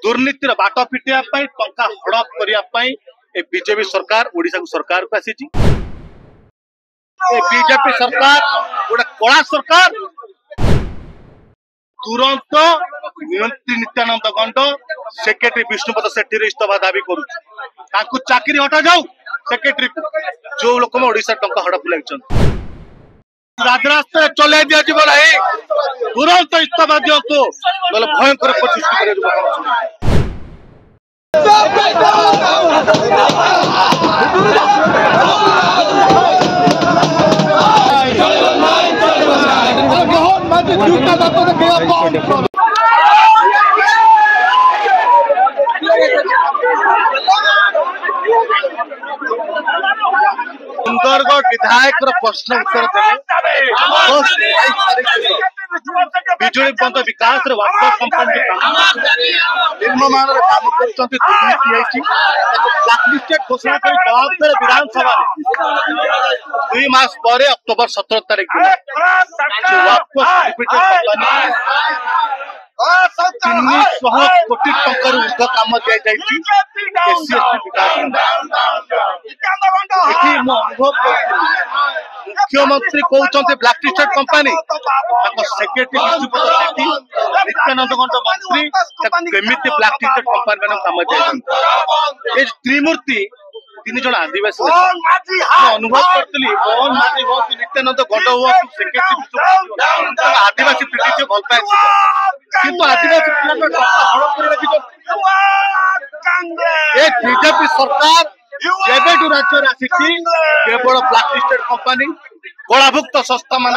दुर्नीतिर बाट पिटिया टंका हड़प करने बीजेपी सरकार ओडिशा सरकार को आसी बीजेपी सरकार गोटे कला सरकार तुरंत मंत्री नित्यानंद गंड सेक्रेटरी विष्णुपद सेठी इस्तीफा दाबी करू चाकरी हटा जाऊ सेक्रेटरी जो लोक ओडिशा टंका हड़प लगे राजरास्ता चल दिज्व ना तुरंत इस्तीफा दिंतु ना भयंकर सुंदरगढ़ विधायक प्रश्न उत्तर बिजुली बंद विकास कंपनी निर्माण काम कर घोषणा कर जवाब दे विधानसभा 2 मास पर अक्टोबर 17 तारीख कोटी टंका ऊर्ध काम मुख्यमंत्री कहते ब्लैकलिस्टेड कंपनी सेक्रेटरी विष्णुपद सेठी नित्यानंद गंड मंत्री केमिति ब्लैकलिस्टेड कंपनी मान काम त्रिमूर्ति 3 जन आदिवासी अनुभव करी मोहन माझी हो कि नित्यानंद गंड हो सेक्रेटरी आदिवासी पीढ़ी भल पाए किंतु आदिवासी बीजेपी सरकार राज्य केवल ब्लैकलिस्टेड कंपनी कलाभुक्त संस्था मान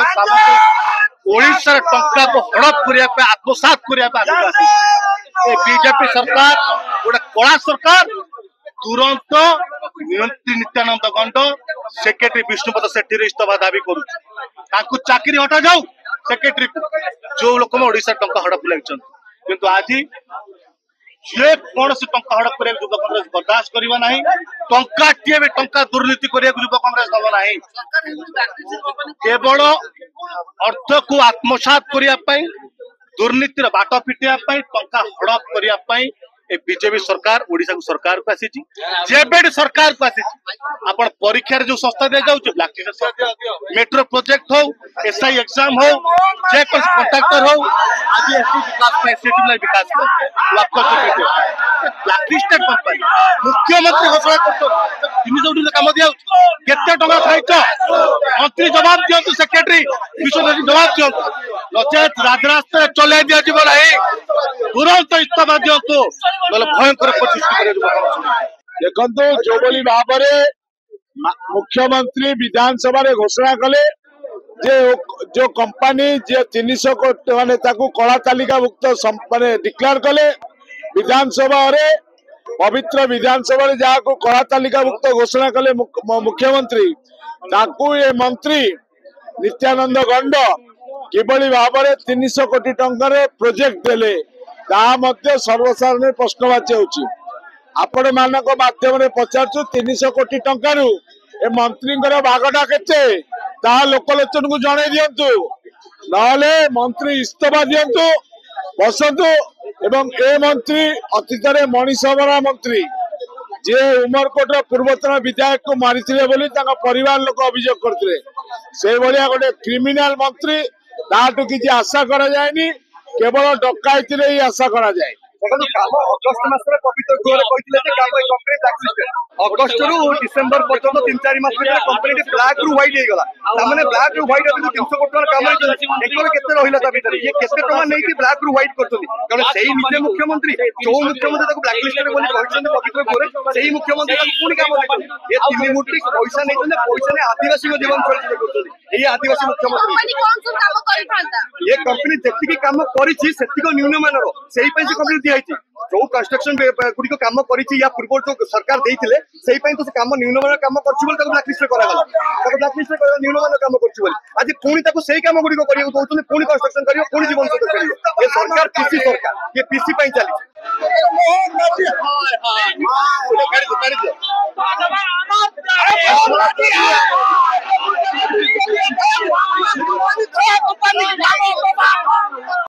ओडिशा टंका को हड़प करने आत्मसात करने बीजेपी सरकार गोटे कला सरकार तुरंत मंत्री नित्यानंद गंड सेक्रेटरी विष्णुपद सेठी इस्तीफा दाबी करू चाकरी हटा जाऊ सेक्रेटरी जो लोक ओडिशा टंका हड़प लगे किंतु आज जे कौन सी टंका हड़प कर युवा कांग्रेस बर्दाश्त करवा ना टंका टे भी टंका दुर्नीति करने युवा कांग्रेस दब ना केवल अर्थ को आत्मसात करने दुर्नीतिर बाट पिटिया टंका हड़प करने बीजेपी सरकार ओडिशा सरकार को आसी सरकार को आसी आपण परीक्षा जो संस्था दे जाउछ मेट्रो प्रोजेक्ट हो एसआई एग्जाम हो जे कॉन्ट्रैक्टर हो आज एससी विकास विकास ब्लैकलिस्टेड कंपनी मुख्यमंत्री घोषणा कर काम दिया केते टंका खाइछ मंत्री जवाब दियंतु सेक्रेटरी विश्वनाथ जवाब दियंतु नचेत राजरास्ता चल दिज्व ना तुरंत इस्तीफा दियंतु भयंकर देखो जो भाव मुख्यमंत्री विधानसभा घोषणा कले जो कंपनी जे 300 कोटी माने कला तालिकाभुक्त माने डिक्लेयर कले विधानसभा पवित्र विधानसभा जहाँ कला तालिकाभुक्त घोषणा कले मुख्यमंत्री ये मंत्री नित्यानंद गंड किभली भाव 300 कोटी टंकार प्रोजेक्ट देले सर्वसाधारण प्रश्नवाची होची आपण मानक माध्यम पचारू 300 कोटी टंका ए मंत्री भागटा केते लोकलोचन को जन दिंतु ना मंत्री इस्तीफा दिंतु बसतु एवं ए मंत्री अतीत मणिसभा मंत्री जे उमरकोट पूर्वतन विधायक को मारी बोली परिवार लोक अभियोग करते से भाया गोटे क्रिमिनाल मंत्री ताठू किसी आशा करा जाएनी केवल डकायती ही आशा करा जाए अगस्ट मासरे पवित्र गोरे कहथिले जे काम कंपनी ब्लैकलिस्टेड अगस्त रु डिसेंबर पर्यंत 3-4 मास भितर कंपनी ब्लैक रु व्हाइट हे गला तामाने ब्लैक रु व्हाइट अभी 300 कोटी काम एकल केते रहिला ता भीतर ये केते टका नै कि ब्लैक रु व्हाइट करतली कारण सेही निजे मुख्यमंत्री जो मुख्यमंत्री ताको ब्लैकलिस्टेड बोली कहछन पवित्र गोरे सेही मुख्यमंत्री ताको कोनी काम देछन ये तीन मूर्ति पैसा नै छन पैसा नै आदिवासी को जीवन चलित करतली ये आदिवासी मुख्यमंत्री कंपनी कौन सब काम करि थांता ये कंपनी जेतिकी काम करिछि सेतिको न्यूनमानर सेही पई से कंपनी दियाइछि जो कंस्ट्रक्शन गुड़ी काम कर पूर्व जो सरकार देते तो से काम न्यूनमान काम कर ब्लैकलिस्ट ब्लैकलिस्ट न्यूनमान काम कर आज पुणी से काम गुड़ी कर पुणी कंस्ट्रक्शन कर पुणी जीवन ये सरकार पीसी सरकार ये पीसी चली